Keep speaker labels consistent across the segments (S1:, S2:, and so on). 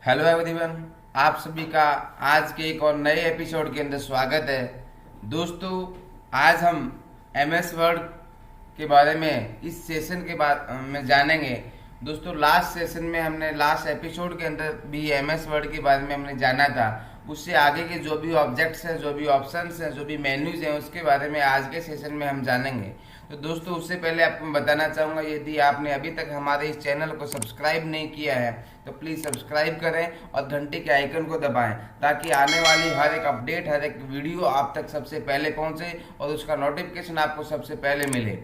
S1: Hello everyone, आप सभी का आज के एक और नए एपिसोड के अंदर स्वागत है। दोस्तों, आज हम एमएस वर्ड के बारे में इस सेशन के बाद में जानेंगे। दोस्तों, लास्ट सेशन में हमने लास्ट एपिसोड के अंदर भी एमएस वर्ड के बारे में हमने जाना था। उससे आगे के जो भी ऑब्जेक्ट्स हैं, जो भी ऑप्शंस हैं, जो भी मेन्यूज हैं, उसके बारे में आज के सेशन में हम जानेंगे। तो दोस्तों, उससे पहले आपको बताना चाहूँगा, यदि आपने अभी तक हमारे इस चैनल को सब्सक्राइब नहीं किया है तो प्लीज़ सब्सक्राइब करें और घंटे के आइकन को दबाएं, ताकि आने वाली हर एक अपडेट, हर एक वीडियो आप तक सबसे पहले पहुंचे और उसका नोटिफिकेशन आपको सबसे पहले मिले।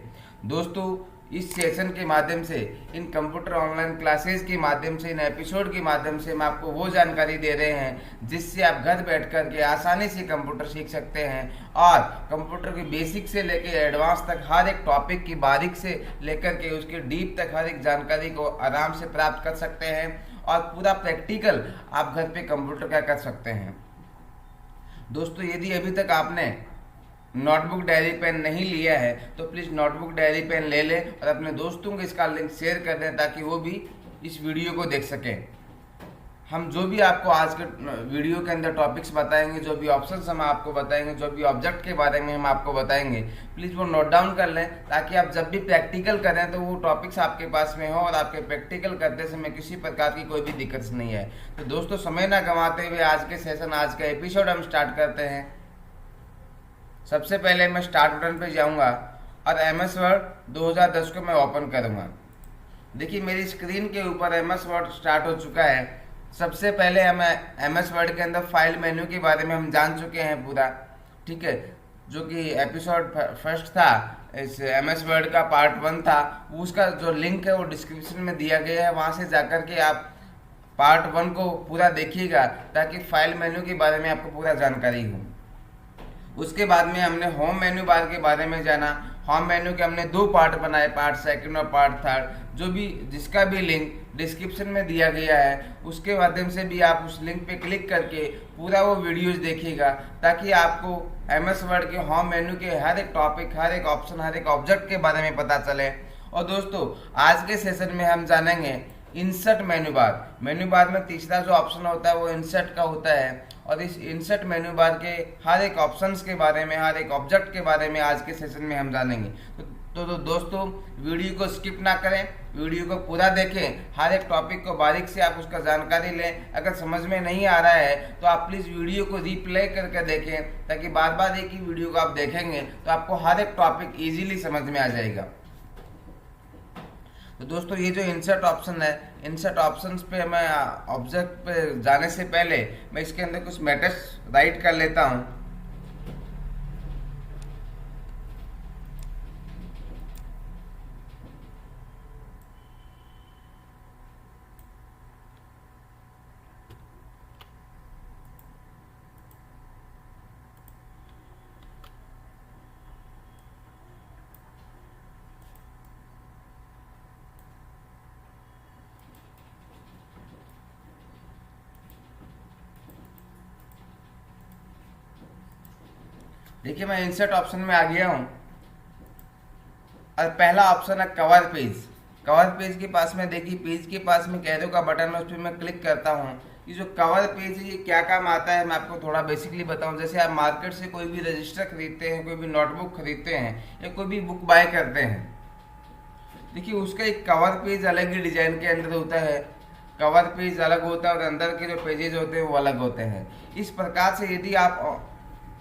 S1: दोस्तों, इस सेशन के माध्यम से, इन कंप्यूटर ऑनलाइन क्लासेस के माध्यम से, इन एपिसोड के माध्यम से हम आपको वो जानकारी दे रहे हैं जिससे आप घर बैठ कर के आसानी से कंप्यूटर सीख सकते हैं और कंप्यूटर के बेसिक से लेकर एडवांस तक हर एक टॉपिक की बारीक से लेकर के उसके डीप तक हर एक जानकारी को आराम से प्राप्त कर सकते हैं और पूरा प्रैक्टिकल आप घर पे कंप्यूटर का कर सकते हैं। दोस्तों, यदि अभी तक आपने नोटबुक डायरी पेन नहीं लिया है तो प्लीज़ नोटबुक डायरी पेन ले लें और अपने दोस्तों को इसका लिंक शेयर कर दें, ताकि वो भी इस वीडियो को देख सकें। हम जो भी आपको आज के वीडियो के अंदर टॉपिक्स बताएंगे, जो भी ऑप्शंस हम आपको बताएंगे, जो भी ऑब्जेक्ट के बारे में हम आपको बताएंगे, प्लीज़ वो नोट डाउन कर लें, ताकि आप जब भी प्रैक्टिकल करें तो वो टॉपिक्स आपके पास में हो और आपके प्रैक्टिकल करते समय किसी प्रकार की कोई भी दिक्कत नहीं है। तो दोस्तों, समय ना गंवाते हुए आज के सेशन, आज का एपिसोड हम स्टार्ट करते हैं। सबसे पहले मैं स्टार्ट बटन पे जाऊंगा और एमएस वर्ड 2010 को मैं ओपन करूंगा। देखिए, मेरी स्क्रीन के ऊपर एमएस वर्ड स्टार्ट हो चुका है। सबसे पहले हमें एमएस वर्ड के अंदर फाइल मेन्यू के बारे में हम जान चुके हैं पूरा, ठीक है। जो कि एपिसोड फर्स्ट था, इस एमएस वर्ड का पार्ट 1 था, उसका जो लिंक है वो डिस्क्रिप्शन में दिया गया है। वहाँ से जाकर के आप पार्ट 1 को पूरा देखिएगा, ताकि फाइल मेन्यू के बारे में आपको पूरा जानकारी हो। उसके बाद में हमने होम मेन्यू बार के बारे में जाना। होम मेन्यू के हमने 2 पार्ट बनाए, पार्ट सेकंड और पार्ट थर्ड, जो भी जिसका भी लिंक डिस्क्रिप्शन में दिया गया है। उसके माध्यम से भी आप उस लिंक पे क्लिक करके पूरा वो वीडियोज देखिएगा, ताकि आपको एमएस वर्ड के होम मेन्यू के हर एक टॉपिक, हर एक ऑप्शन, हर एक ऑब्जेक्ट के बारे में पता चले। और दोस्तों, आज के सेशन में हम जानेंगे insert menu bar. Menu bar में तीसरा जो ऑप्शन होता है वो इंसर्ट का होता है, और इस इंसर्ट मेन्यू बार के हर एक ऑप्शंस के बारे में, हर एक ऑब्जेक्ट के बारे में आज के सेशन में हम जानेंगे। तो दोस्तों, वीडियो को स्किप ना करें, वीडियो को पूरा देखें, हर एक टॉपिक को बारीक से आप उसका जानकारी लें। अगर समझ में नहीं आ रहा है तो आप प्लीज़ वीडियो को रिप्ले करके देखें, ताकि बार बार एक ही वीडियो को आप देखेंगे तो आपको हर एक टॉपिक ईजिली समझ में आ जाएगा। तो दोस्तों, ये जो इंसर्ट ऑप्शन है, इंसर्ट ऑप्शंस पे मैं ऑब्जेक्ट पे जाने से पहले मैं इसके अंदर कुछ मैटर्स राइट कर लेता हूँ। देखिए, मैं इंसर्ट ऑप्शन में आ गया हूँ और पहला ऑप्शन है कवर पेज। कवर पेज के पास में देखिए, पेज के पास में कैरो का बटन है, उस पर मैं क्लिक करता हूँ। ये जो कवर पेज है, ये क्या काम आता है मैं आपको थोड़ा बेसिकली बताऊँ। जैसे आप मार्केट से कोई भी रजिस्टर खरीदते हैं, कोई भी नोटबुक खरीदते हैं या कोई भी बुक बाय करते हैं, देखिए उसका एक कवर पेज अलग ही डिजाइन के अंदर होता है। कवर पेज अलग होता है और अंदर के जो पेजेज होते हैं वो अलग होते हैं। इस प्रकार से यदि आप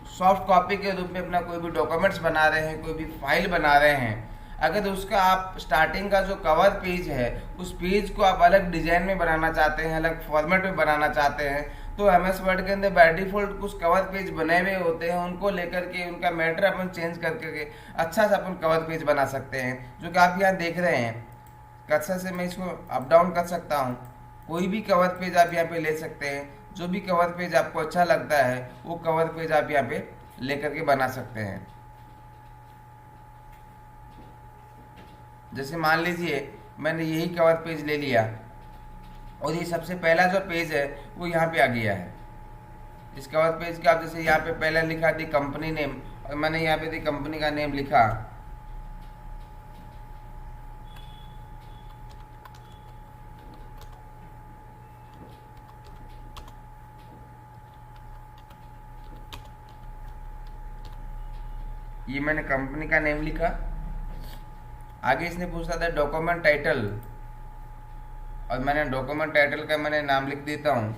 S1: सॉफ्ट कॉपी के रूप में अपना कोई भी डॉक्यूमेंट्स बना रहे हैं, कोई भी फाइल बना रहे हैं, अगर उसका आप स्टार्टिंग का जो कवर पेज है, उस पेज को आप अलग डिजाइन में बनाना चाहते हैं, अलग फॉर्मेट में बनाना चाहते हैं, तो एमएस वर्ड के अंदर बाय डिफॉल्ट कुछ कवर पेज बने हुए होते हैं। उनको लेकर के उनका मैटर अपन चेंज करके अच्छा सा अपन कवर पेज बना सकते हैं, जो कि आप यहाँ देख रहे हैं। कर्सर से मैं इसको अप डाउन कर सकता हूँ। कोई भी कवर पेज आप यहाँ पे ले सकते हैं। जो भी कवर पेज आपको अच्छा लगता है वो कवर पेज आप यहाँ पे लेकर के बना सकते हैं। जैसे मान लीजिए मैंने यही कवर पेज ले लिया और ये सबसे पहला जो पेज है वो यहाँ पे आ गया है। इस कवर पेज का आप जैसे यहाँ पे पहले लिखा थी कंपनी नेम, और मैंने यहाँ पे थी कंपनी का नेम लिखा। ये मैंने कंपनी का नेम लिखा। आगे इसने पूछा था डॉक्यूमेंट टाइटल, और मैंने डॉक्यूमेंट टाइटल का मैंने नाम लिख देता हूँ।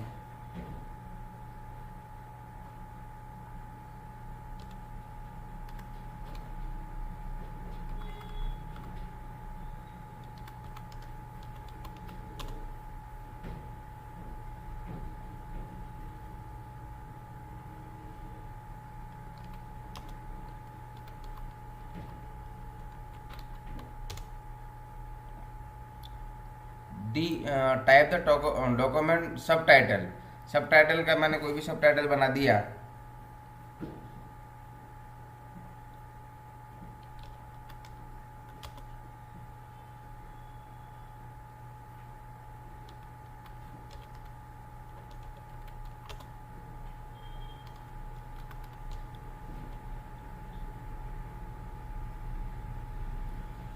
S1: डी टाइप द डॉक्यूमेंट सब टाइटल, सब टाइटल का मैंने कोई भी सब टाइटल बना दिया।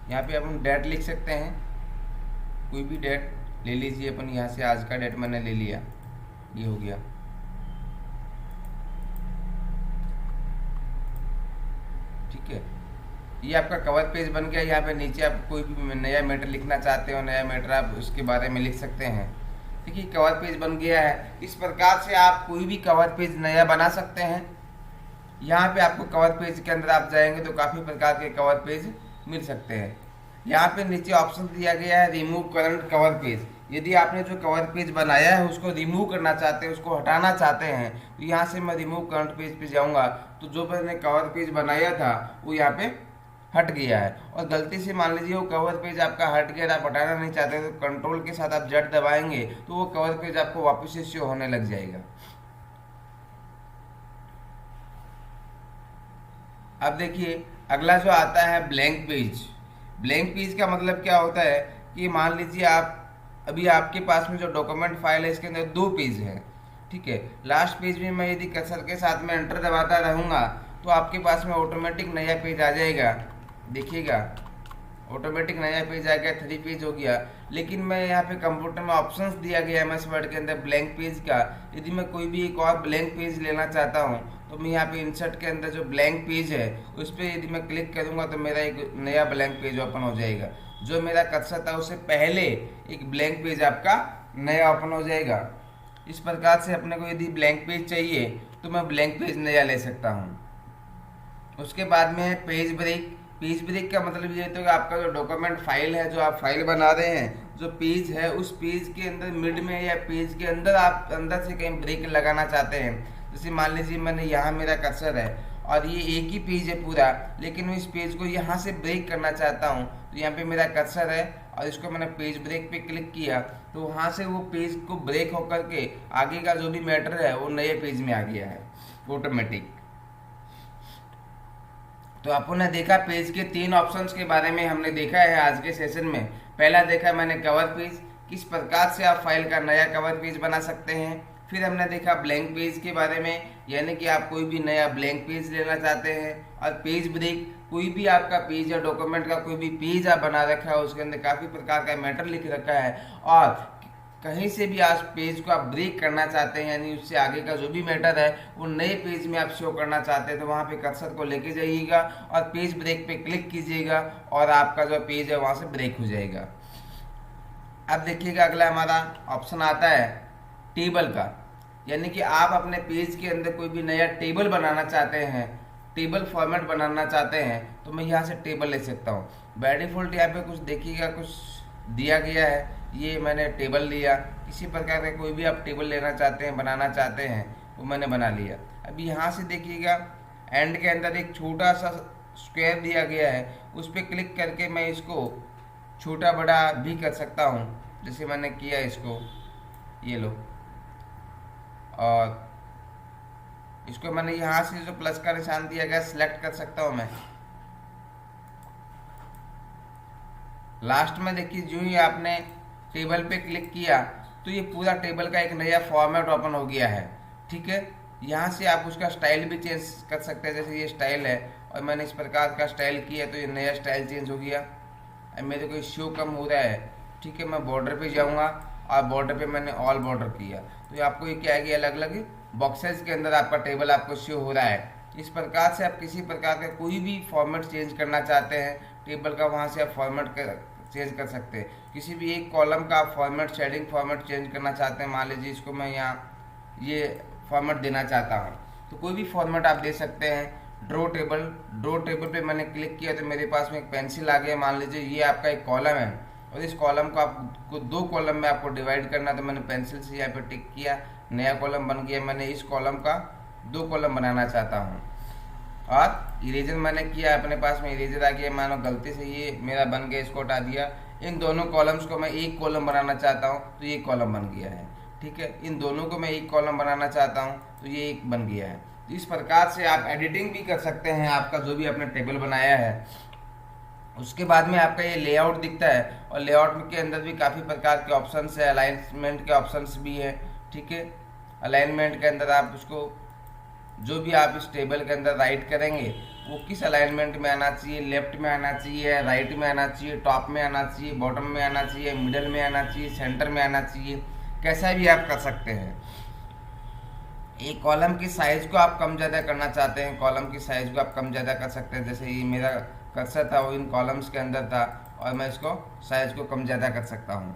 S1: यहाँ पे अपन डेट लिख सकते हैं, कोई भी डेट ले लीजिए अपन। यहाँ से आज का डेट मैंने ले लिया, ये हो गया। ठीक है, ये आपका कवर पेज बन गया। यहाँ पे नीचे आप कोई भी नया मैटर लिखना चाहते हो, नया मैटर आप उसके बारे में लिख सकते हैं। देखिए कवर पेज बन गया है। इस प्रकार से आप कोई भी कवर पेज नया बना सकते हैं। यहाँ पे आपको कवर पेज के अंदर आप जाएंगे तो काफ़ी प्रकार के कवर पेज मिल सकते हैं। यहाँ पे नीचे ऑप्शन दिया गया है रिमूव करंट कवर पेज। यदि आपने जो कवर पेज बनाया है उसको रिमूव करना चाहते हैं, उसको हटाना चाहते हैं, तो यहाँ से मैं रिमूव करंट पेज पे जाऊँगा तो जो मैंने कवर पेज बनाया था वो यहाँ पे हट गया है। और गलती से मान लीजिए वो कवर पेज आपका हट गया, आप हटाना नहीं चाहते तो कंट्रोल के साथ आप जेड दबाएंगे तो वो कवर पेज आपको वापस से शो होने लग जाएगा। अब देखिए अगला जो आता है ब्लैंक पेज। ब्लैंक पेज का मतलब क्या होता है कि मान लीजिए आप अभी आपके पास में जो डॉक्यूमेंट फाइल है इसके अंदर 2 पेज है। ठीक है, लास्ट पेज में मैं यदि कर्सर के साथ में एंटर दबाता रहूँगा तो आपके पास में ऑटोमेटिक नया पेज आ जाएगा। देखिएगा ऑटोमेटिक नया पेज आ गया, 3 पेज हो गया। लेकिन मैं यहाँ पे कंप्यूटर में ऑप्शंस दिया गया एमएस वर्ड के अंदर ब्लैंक पेज का। यदि मैं कोई भी एक और ब्लैंक पेज लेना चाहता हूँ तो मैं यहाँ पे इंसर्ट के अंदर जो ब्लैंक पेज है उस पर यदि मैं क्लिक करूँगा तो मेरा एक नया ब्लैंक पेज ओपन हो जाएगा। जो मेरा कर्सर था उससे पहले एक ब्लैंक पेज आपका नया ओपन हो जाएगा। इस प्रकार से अपने को यदि ब्लैंक पेज चाहिए तो मैं ब्लैंक पेज नया ले सकता हूँ। उसके बाद में है पेज ब्रेक। पेज ब्रेक का मतलब ये तो कि आपका जो डॉक्यूमेंट फाइल है, जो आप फाइल बना रहे हैं, जो पेज है उस पेज के अंदर मिड में या पेज के अंदर आप अंदर से कहीं ब्रेक लगाना चाहते हैं। जैसे मान लीजिए मैंने यहाँ मेरा कर्सर है और ये एक ही पेज है पूरा, लेकिन मैं इस पेज को यहाँ से ब्रेक करना चाहता हूँ तो यहाँ पे मेरा कर्सर है और इसको मैंने पेज ब्रेक पे क्लिक किया तो वहाँ से वो पेज को ब्रेक होकर के आगे का जो भी मैटर है वो नए पेज में आ गया है ऑटोमेटिक। तो अपन ने देखा पेज के 3 ऑप्शंस के बारे में हमने देखा है आज के सेशन में। पहला देखा मैंने कवर पेज, किस प्रकार से आप फाइल का नया कवर पेज बना सकते हैं। फिर हमने देखा ब्लैंक पेज के बारे में, यानी कि आप कोई भी नया ब्लैंक पेज लेना चाहते हैं। और पेज ब्रेक, कोई भी आपका पेज या डॉक्यूमेंट का कोई भी पेज आप बना रखा है उसके अंदर काफ़ी प्रकार का मैटर लिख रखा है और कहीं से भी आज पेज को आप ब्रेक करना चाहते हैं, यानी उससे आगे का जो भी मैटर है वो नए पेज में आप शो करना चाहते हैं तो वहाँ पे कर्सर को लेके जाइएगा और पेज ब्रेक पे क्लिक कीजिएगा और आपका जो पेज है वहाँ से ब्रेक हो जाएगा। अब देखिएगा अगला हमारा ऑप्शन आता है टेबल का, यानी कि आप अपने पेज के अंदर कोई भी नया टेबल बनाना चाहते हैं, टेबल फॉर्मेट बनाना चाहते हैं तो मैं यहाँ से टेबल ले सकता हूँ। बाय डिफॉल्ट यहाँ पे कुछ देखिएगा कुछ दिया गया है, ये मैंने टेबल लिया। किसी प्रकार का कोई भी आप टेबल लेना चाहते हैं, बनाना चाहते हैं, वो मैंने बना लिया। अब यहाँ से देखिएगा एंड के अंदर एक छोटा सा स्क्वायर दिया गया है, उस पर क्लिक करके मैं इसको छोटा बड़ा भी कर सकता हूँ। जैसे मैंने किया इसको, ये लो, और इसको मैंने यहाँ से जो प्लस का निशान दिया गया सिलेक्ट कर सकता हूँ मैं। लास्ट में देखिए जो ही आपने टेबल पे क्लिक किया तो ये पूरा टेबल का एक नया फॉर्मेट ओपन हो गया है। ठीक है, यहाँ से आप उसका स्टाइल भी चेंज कर सकते हैं। जैसे ये स्टाइल है और मैंने इस प्रकार का स्टाइल किया तो ये नया स्टाइल चेंज हो गया। अब मेरे को शो कम हो रहा है, ठीक है, मैं बॉर्डर पे जाऊँगा और बॉर्डर पे मैंने ऑल बॉर्डर किया तो ये आपको ये क्या है कि अलग अलग बॉक्सेस के अंदर आपका टेबल आपको शो हो रहा है। इस प्रकार से आप किसी प्रकार का कोई भी फॉर्मेट चेंज करना चाहते हैं टेबल का, वहाँ से आप फॉर्मेट चेंज कर सकते हैं। किसी भी एक कॉलम का आप फॉर्मेट, शेडिंग फॉर्मेट चेंज करना चाहते हैं, मान लीजिए इसको मैं यहाँ ये फॉर्मेट देना चाहता हूँ, तो कोई भी फॉर्मेट आप दे सकते हैं। ड्रॉ टेबल पे मैंने क्लिक किया तो मेरे पास में एक पेंसिल आ गया। मान लीजिए ये आपका एक कॉलम है और इस कॉलम को आपको 2 कॉलम में आपको डिवाइड करना, तो मैंने पेंसिल से यहाँ पे टिक किया, नया कॉलम बन गया। मैंने इस कॉलम का 2 कॉलम बनाना चाहता हूँ और इरेजर मैंने किया, अपने पास में इरेजर आ गया। मानो गलती से ये मेरा बन गया, इसको हटा दिया। इन दोनों कॉलम्स को मैं एक कॉलम बनाना चाहता हूँ तो ये कॉलम बन गया है, ठीक है। इन दोनों को मैं एक कॉलम बनाना चाहता हूँ तो ये एक बन गया है। तो इस प्रकार से आप एडिटिंग भी कर सकते हैं आपका जो भी आपने टेबल बनाया है। उसके बाद में आपका ये लेआउट दिखता है और लेआउट के अंदर भी काफ़ी प्रकार के ऑप्शंस है, अलाइनमेंट के ऑप्शंस भी है, ठीक है। अलाइनमेंट के अंदर आप उसको जो भी आप इस टेबल के अंदर राइट करेंगे वो किस अलाइनमेंट में आना चाहिए, लेफ्ट में आना चाहिए, राइट में आना चाहिए, टॉप में आना चाहिए, बॉटम में आना चाहिए, मिडल में आना चाहिए, सेंटर में आना चाहिए, कैसा भी आप कर सकते हैं। एक कॉलम की साइज को आप कम ज़्यादा करना चाहते हैं, कॉलम की साइज को आप कम ज़्यादा कर सकते हैं। जैसे ये मेरा कर्सर था वो इन कॉलम्स के अंदर था और मैं इसको साइज को कम ज़्यादा कर सकता हूँ।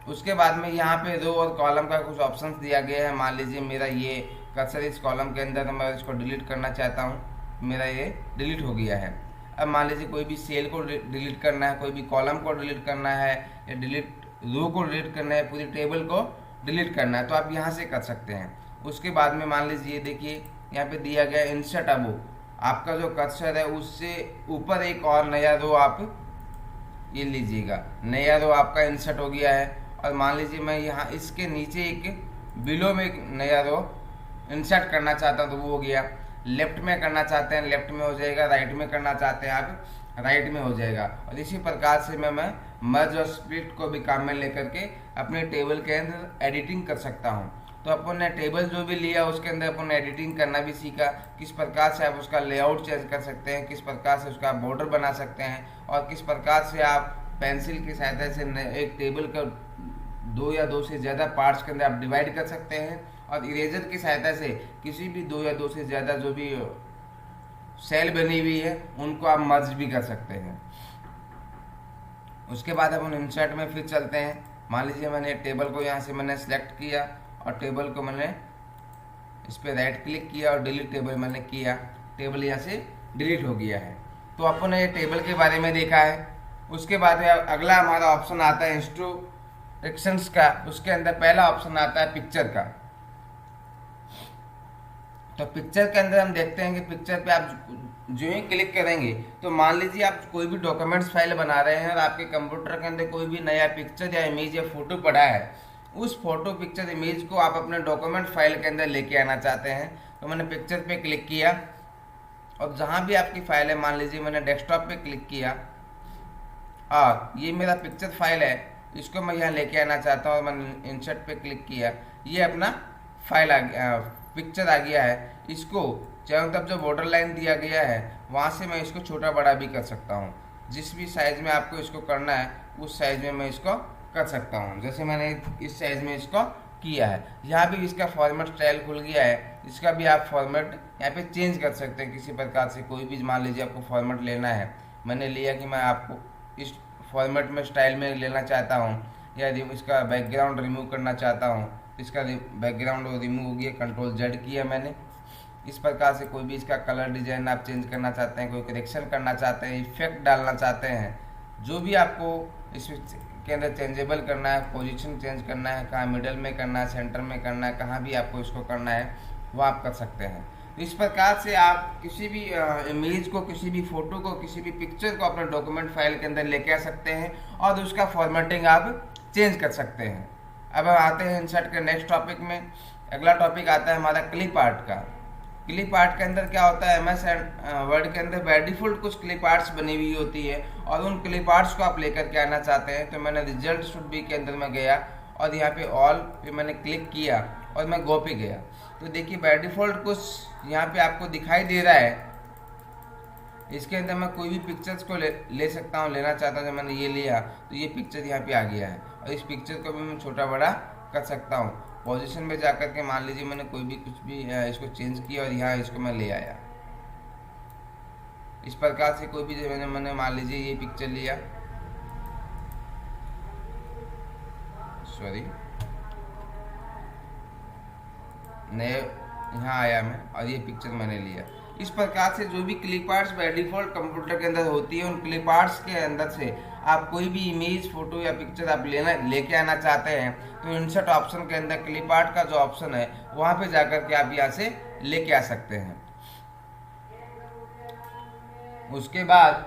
S1: उसके बाद में यहाँ पे रो और कॉलम का कुछ ऑप्शंस दिया गया है। मान लीजिए मेरा ये कर्सर इस कॉलम के अंदर, मैं इसको डिलीट करना चाहता हूँ, मेरा ये डिलीट हो गया है। अब मान लीजिए कोई भी सेल को डिलीट करना है, कोई भी कॉलम को डिलीट करना है, या डिलीट रो को डिलीट करना है, पूरी टेबल को डिलीट करना है, तो आप यहाँ से कर सकते हैं। उसके बाद में मान लीजिए देखिए यहाँ पे दिया गया इंसर्ट अबो, आपका जो कर्सर है उससे ऊपर एक और नया रो आप ये लीजिएगा, नया रो आपका इंसर्ट हो गया है। और मान लीजिए मैं यहाँ इसके नीचे एक बिलो में एक नया रो इंसर्ट करना चाहता हूँ तो वो हो गया। लेफ्ट में करना चाहते हैं लेफ्ट में हो जाएगा, राइट में करना चाहते हैं आप राइट में हो जाएगा। और इसी प्रकार से मैं मर्ज और स्प्लिट को भी काम में लेकर के अपने टेबल के अंदर एडिटिंग कर सकता हूँ। तो अपन ने टेबल जो भी लिया उसके अंदर अपन ने एडिटिंग करना भी सीखा, किस प्रकार से आप उसका लेआउट चेंज कर सकते हैं, किस प्रकार से उसका बॉर्डर बना सकते हैं, और किस प्रकार से आप पेंसिल की सहायता से एक टेबल का 2 या 2 से ज़्यादा पार्ट्स के अंदर आप डिवाइड कर सकते हैं। और इरेजर की सहायता से किसी भी 2 या 2 से ज़्यादा जो भी सेल बनी हुई है उनको आप मर्ज भी कर सकते हैं। उसके बाद अपन इंसर्ट में फिर चलते हैं। मान लीजिए मैंने टेबल को यहाँ से मैंने सेलेक्ट किया और टेबल को मैंने इस पर राइट क्लिक किया और डिलीट टेबल मैंने किया, टेबल यहाँ से डिलीट हो गया है। तो अपन ने ये टेबल के बारे में देखा है। उसके बाद में अगला हमारा ऑप्शन आता है इंस्ट्रक्शंस का। उसके अंदर पहला ऑप्शन आता है पिक्चर का। तो पिक्चर के अंदर हम देखते हैं कि पिक्चर पे आप जो ही क्लिक करेंगे तो मान लीजिए आप कोई भी डॉक्यूमेंट्स फाइल बना रहे हैं और आपके कंप्यूटर के अंदर कोई भी नया पिक्चर या इमेज या फोटो पड़ा है, उस फोटो पिक्चर इमेज को आप अपने डॉक्यूमेंट फाइल के अंदर लेके आना चाहते हैं। तो मैंने पिक्चर पे क्लिक किया और जहाँ भी आपकी फाइल है, मान लीजिए मैंने डेस्कटॉप पे क्लिक किया और ये मेरा पिक्चर फाइल है, इसको मैं यहाँ लेके आना चाहता हूँ और मैंने इंसर्ट पे क्लिक किया, ये अपना फाइल आ गया, पिक्चर आ गया है। इसको चारों तरफ जो बॉर्डर लाइन दिया गया है वहाँ से मैं इसको छोटा बड़ा भी कर सकता हूँ। जिस भी साइज़ में आपको इसको करना है उस साइज़ में मैं इसको कर सकता हूँ। जैसे मैंने इस साइज़ में इसको किया है। यहाँ भी इसका फॉर्मेट स्टाइल खुल गया है, इसका भी आप फॉर्मेट यहाँ पे चेंज कर सकते हैं किसी प्रकार से। कोई भी मान लीजिए आपको फॉर्मेट लेना है, मैंने लिया कि मैं आपको इस फॉर्मेट में स्टाइल में लेना चाहता हूँ, या इसका बैकग्राउंड रिमूव करना चाहता हूँ, इसका बैकग्राउंड रिमूव हो गया, कंट्रोल Z किया मैंने। इस प्रकार से कोई भी इसका कलर डिजाइन आप चेंज करना चाहते हैं, कोई करेक्शन करना चाहते हैं, इफेक्ट डालना चाहते हैं, जो भी आपको इसके अंदर चेंजेबल करना है, पोजीशन चेंज करना है, कहाँ मिडल में करना है, सेंटर में करना है, कहाँ भी आपको इसको करना है वो आप कर सकते हैं। तो इस प्रकार से आप किसी भी इमेज को, किसी भी फोटो को, किसी भी पिक्चर को अपने डॉक्यूमेंट फाइल के अंदर लेके आ सकते हैं और उसका फॉर्मेटिंग आप चेंज कर सकते हैं। अब हम आते हैं इंसर्ट के नेक्स्ट टॉपिक में। अगला टॉपिक आता है हमारा क्लिप आर्ट का। क्लिप आर्ट के अंदर क्या होता है, MS वर्ड के अंदर बाय डिफॉल्ट कुछ क्लिप आर्ट्स बनी हुई होती है और उन क्लिप आर्ट्स को आप लेकर के आना चाहते हैं। तो मैंने रिजल्ट शुड बी के अंदर में गया और यहाँ पे ऑल पे मैंने क्लिक किया और मैं गो पे गया। तो देखिए बाय डिफॉल्ट कुछ यहाँ पे आपको दिखाई दे रहा है। इसके अंदर मैं कोई भी पिक्चर्स को ले सकता हूँ, लेना चाहता हूँ। मैंने ये लिया तो ये पिक्चर यहाँ पे आ गया है और इस पिक्चर को भी मैं छोटा बड़ा कर सकता हूँ। पोजीशन में जाकर के मान लीजिए मैंने कोई भी कुछ भी इसको चेंज किया और यहाँ इसको मैं ले आया। इस प्रकार से कोई भी मैंने मान लीजिए ये पिक्चर लिया, सॉरी नए यहाँ आया मैं और ये पिक्चर मैंने लिया। इस प्रकार से जो भी clip arts by default computer के अंदर होती है, उन क्लिप आर्ट्स के अंदर से आप कोई भी इमेज, फोटो या पिक्चर आप लेके आना चाहते हैं तो इंसर्ट ऑप्शन के अंदर क्लिप आर्ट का जो ऑप्शन है वहाँ पे जाकर के आप यहाँ से लेके आ सकते हैं। उसके बाद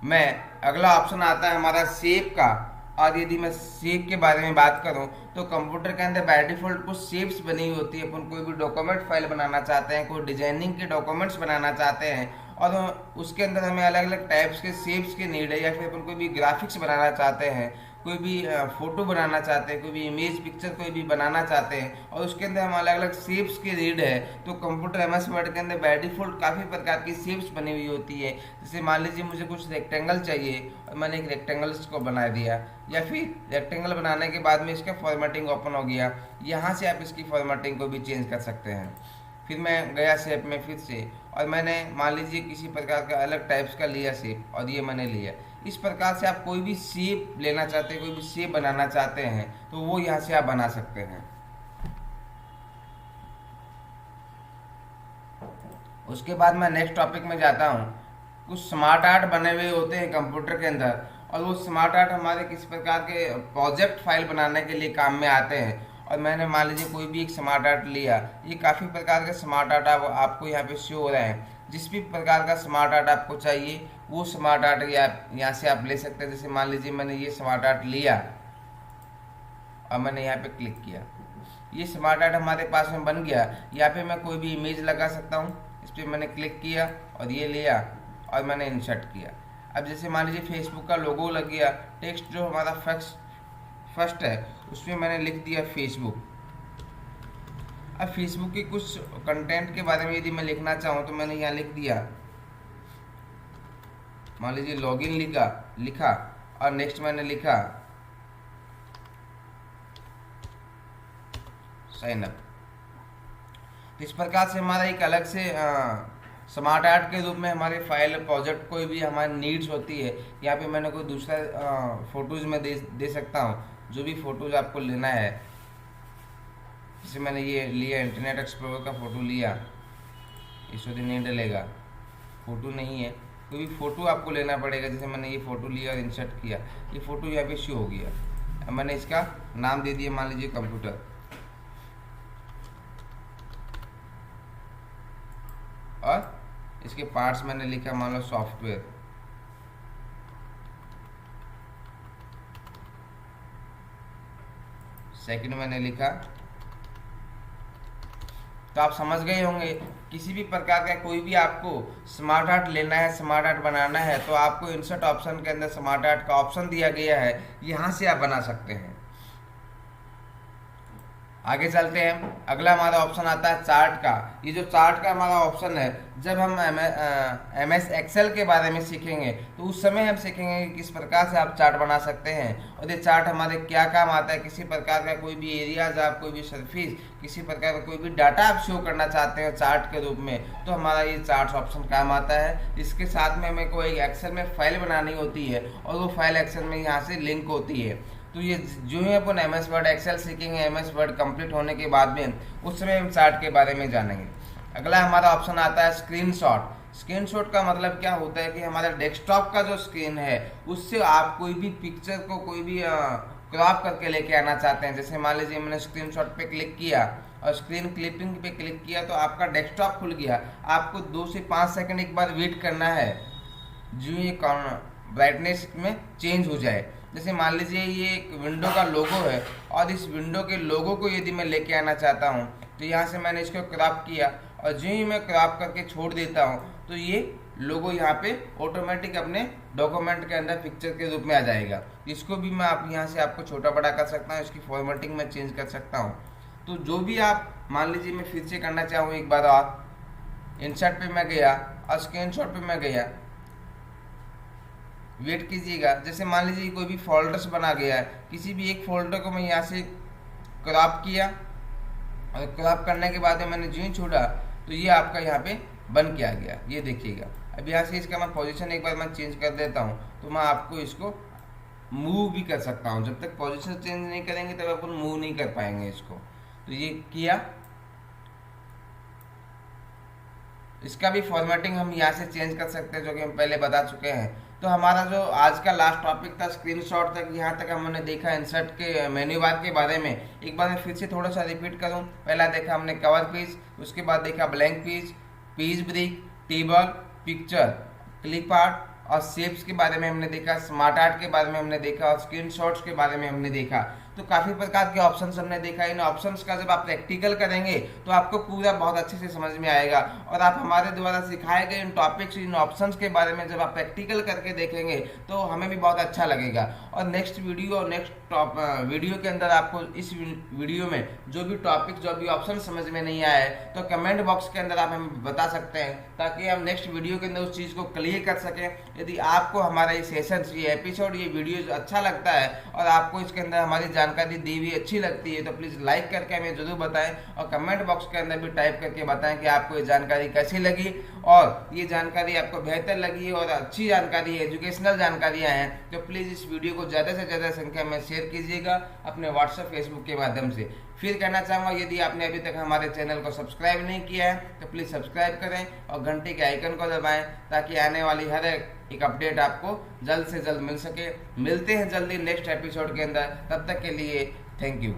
S1: मैं अगला ऑप्शन आता है हमारा सेव का। और यदि मैं सेव के बारे में बात करूं तो कंप्यूटर के अंदर बाय डिफॉल्ट कुछ शेप्स बनी होती है। अपन कोई भी डॉक्यूमेंट फाइल बनाना चाहते हैं, कोई डिजाइनिंग के डॉक्यूमेंट्स बनाना चाहते हैं और उसके अंदर हमें अलग अलग टाइप्स के शेप्स की नीड है, या फिर अपन कोई भी ग्राफिक्स बनाना चाहते हैं, कोई भी फोटो बनाना चाहते हैं, कोई भी इमेज पिक्चर कोई भी बनाना चाहते हैं और उसके अंदर हम अलग अलग शेप्स की नीड है, तो कंप्यूटर एमएस वर्ड के अंदर बाय डिफॉल्ट काफ़ी प्रकार की शेप्स बनी हुई होती है। जैसे मान लीजिए मुझे कुछ रेक्टेंगल चाहिए और मैंने एक रेक्टेंगल को बना दिया, या फिर रेक्टेंगल बनाने के बाद में इसका फॉर्मेटिंग ओपन हो गया, यहाँ से आप इसकी फॉर्मेटिंग को भी चेंज कर सकते हैं। फिर मैं गया शेप में फिर से और मैंने मान लीजिए किसी प्रकार का अलग टाइप्स का लिया शेप और ये मैंने लिया। इस प्रकार से आप कोई भी शेप लेना चाहते हैं, कोई भी शेप बनाना चाहते हैं तो वो यहाँ से आप बना सकते हैं। उसके बाद मैं नेक्स्ट टॉपिक में जाता हूँ। कुछ स्मार्ट आर्ट बने हुए होते हैं कंप्यूटर के अंदर और वो स्मार्ट आर्ट हमारे किस प्रकार के प्रोजेक्ट फाइल बनाने के लिए काम में आते हैं। और मैंने मान लीजिए कोई भी एक स्मार्ट आर्ट लिया, ये काफ़ी प्रकार के स्मार्ट आर्ट आपको यहाँ पे शो हो रहे हैं। जिस भी प्रकार का स्मार्ट आर्ट आपको चाहिए वो स्मार्ट आर्ट यहाँ से आप ले सकते हैं। जैसे मान लीजिए मैंने ये स्मार्ट आर्ट लिया और मैंने यहाँ पे क्लिक किया, ये स्मार्ट आर्ट हमारे पास में बन गया। यहाँ पे मैं कोई भी इमेज लगा सकता हूँ, इस पर मैंने क्लिक किया और ये लिया और मैंने इंसर्ट किया। अब जैसे मान लीजिए फेसबुक का लोगो लग गया, टेक्स्ट जो हमारा फर्स्ट है उसमें मैंने लिख दिया फेसबुक। अब फेसबुक के कुछ कंटेंट के बारे में यदि मैं लिखना चाहूँ तो मैंने यहाँ लिख दिया, मान लीजिए लॉगिन लिखा और नेक्स्ट मैंने लिखा साइन अप। इस प्रकार से हमारा एक अलग से स्मार्ट आर्ट के रूप में हमारे फाइल प्रोजेक्ट कोई भी हमारी नीड्स होती है, यहाँ पे मैंने कोई दूसरा फोटोज में दे सकता हूँ। जो भी फोटोज आपको लेना है, जैसे मैंने ये लिया इंटरनेट एक्सप्लोरर का फोटो लिया, इस वजह नहीं डलेगा, फोटो नहीं है, कोई भी फोटो आपको लेना पड़ेगा। जैसे मैंने ये फोटो लिया और इंसर्ट किया, ये फोटो यहाँ पे शो हो गया। अब मैंने इसका नाम दे दिया मान लीजिए कंप्यूटर, और इसके पार्ट्स मैंने लिखा मान लो सॉफ्टवेयर। सेकंड मैंने लिखा। तो आप समझ गए होंगे किसी भी प्रकार का कोई भी आपको स्मार्ट आर्ट लेना है, स्मार्ट आर्ट बनाना है तो आपको इंसर्ट ऑप्शन के अंदर स्मार्ट आर्ट का ऑप्शन दिया गया है, यहाँ से आप बना सकते हैं। आगे चलते हैं। अगला हमारा ऑप्शन आता है चार्ट का। ये जो चार्ट का हमारा ऑप्शन है, जब हम MS एक्सेल के बारे में सीखेंगे तो उस समय हम सीखेंगे कि किस प्रकार से आप चार्ट बना सकते हैं और ये चार्ट हमारे क्या काम आता है। किसी प्रकार का कोई भी एरियाज, आप कोई भी सरफेस, किसी प्रकार का कोई भी डाटा आप शो करना चाहते हैं चार्ट के रूप में, तो हमारा ये चार्ट ऑप्शन काम आता है। इसके साथ में हमें कोई एक्सेल में फाइल बनानी होती है और वो फाइल एक्सेल में यहाँ से लिंक होती है। तो ये जो ही अपन MS वर्ड एक्सेल सीखेंगे, MS वर्ड कंप्लीट होने के बाद में उस समय हम चार्ट के बारे में जानेंगे। अगला हमारा ऑप्शन आता है स्क्रीनशॉट। स्क्रीनशॉट का मतलब क्या होता है कि हमारा डेस्कटॉप का जो स्क्रीन है उससे आप कोई भी पिक्चर को कोई भी क्रॉप करके लेके आना चाहते हैं। जैसे मान लीजिए मैंने स्क्रीनशॉट पे क्लिक किया और स्क्रीन क्लिपिंग पे क्लिक किया तो आपका डेस्कटॉप खुल गया। आपको 2 से 5 सेकंड एक बार वेट करना है जो ये ब्राइटनेस में चेंज हो जाए। जैसे मान लीजिए ये एक विंडो का लोगो है और इस विंडो के लोगो को यदि मैं लेके आना चाहता हूँ तो यहाँ से मैंने इसको क्रॉप किया और जो ही मैं क्रॉप करके छोड़ देता हूँ तो ये लोगो यहाँ पे ऑटोमेटिक अपने डॉक्यूमेंट के अंदर पिक्चर के रूप में आ जाएगा। इसको भी मैं आप यहाँ से आपको छोटा बड़ा कर सकता हूँ, इसकी फॉर्मेटिंग में चेंज कर सकता हूँ। तो जो भी आप मान लीजिए मैं फिर से करना चाहूँ एक बार और, इंसर्ट पे मैं गया और स्क्रीनशॉट पे मैं गया, वेट कीजिएगा। जैसे मान लीजिए कोई भी फोल्डर्स बना गया है, किसी भी एक फोल्डर को मैं यहाँ से क्रॉप किया और क्रॉप करने के बाद में मैंने जो ही छोड़ा तो ये आपका यहाँ पे बन के आ गया, ये देखिएगा। अब यहाँ से इसका मैं पोजीशन एक बार मैं चेंज कर देता हूँ, तो मैं आपको इसको मूव भी कर सकता हूँ। जब तक पोजीशन चेंज नहीं करेंगे तब अपन मूव नहीं कर पाएंगे इसको। तो ये किया, इसका भी फॉर्मेटिंग हम यहाँ से चेंज कर सकते हैं, जो कि हम पहले बता चुके हैं। तो हमारा जो आज का लास्ट टॉपिक था स्क्रीनशॉट तक, यहाँ तक हमने देखा इंसर्ट के मेन्यू बार के बारे में। एक बार मैं फिर से थोड़ा सा रिपीट करूँ। पहला देखा हमने कवर पेज, उसके बाद देखा blank page, page break, table, picture, clip art और शेप्स के बारे में हमने देखा, स्मार्ट आर्ट के बारे में हमने देखा और स्क्रीनशॉट्स के बारे में हमने देखा। तो काफ़ी प्रकार के ऑप्शंस हमने देखा। इन ऑप्शंस का जब आप प्रैक्टिकल करेंगे तो आपको पूरा बहुत अच्छे से समझ में आएगा, और आप हमारे द्वारा सिखाए गए इन टॉपिक्स, इन ऑप्शंस के बारे में जब आप प्रैक्टिकल करके देखेंगे तो हमें भी बहुत अच्छा लगेगा। और नेक्स्ट वीडियो के अंदर आपको इस वीडियो में जो भी टॉपिक, जो भी ऑप्शन समझ में नहीं आए तो कमेंट बॉक्स के अंदर आप हमें बता सकते हैं, ताकि हम नेक्स्ट वीडियो के अंदर उस चीज़ को क्लियर कर सकें। यदि आपको हमारा ये सेशन, ये एपिसोड, ये वीडियो अच्छा लगता है और आपको इसके अंदर हमारी जानकारी दी हुई अच्छी लगती है, तो प्लीज़ लाइक करके हमें जरूर बताएं, और कमेंट बॉक्स के अंदर भी टाइप करके बताएं कि आपको ये जानकारी कैसी लगी, और ये जानकारी आपको बेहतर लगी और अच्छी जानकारी, एजुकेशनल जानकारियाँ हैं। तो प्लीज़ इस वीडियो को ज़्यादा से ज़्यादा संख्या में शेयर कीजिएगा अपने व्हाट्सएप, फेसबुक के माध्यम से। फिर कहना चाहूँगा, यदि आपने अभी तक हमारे चैनल को सब्सक्राइब नहीं किया है तो प्लीज़ सब्सक्राइब करें और घंटे के आइकन को दबाएं, ताकि आने वाली हर एक अपडेट आपको जल्द से जल्द मिल सके। मिलते हैं जल्दी नेक्स्ट एपिसोड के अंदर, तब तक के लिए थैंक यू।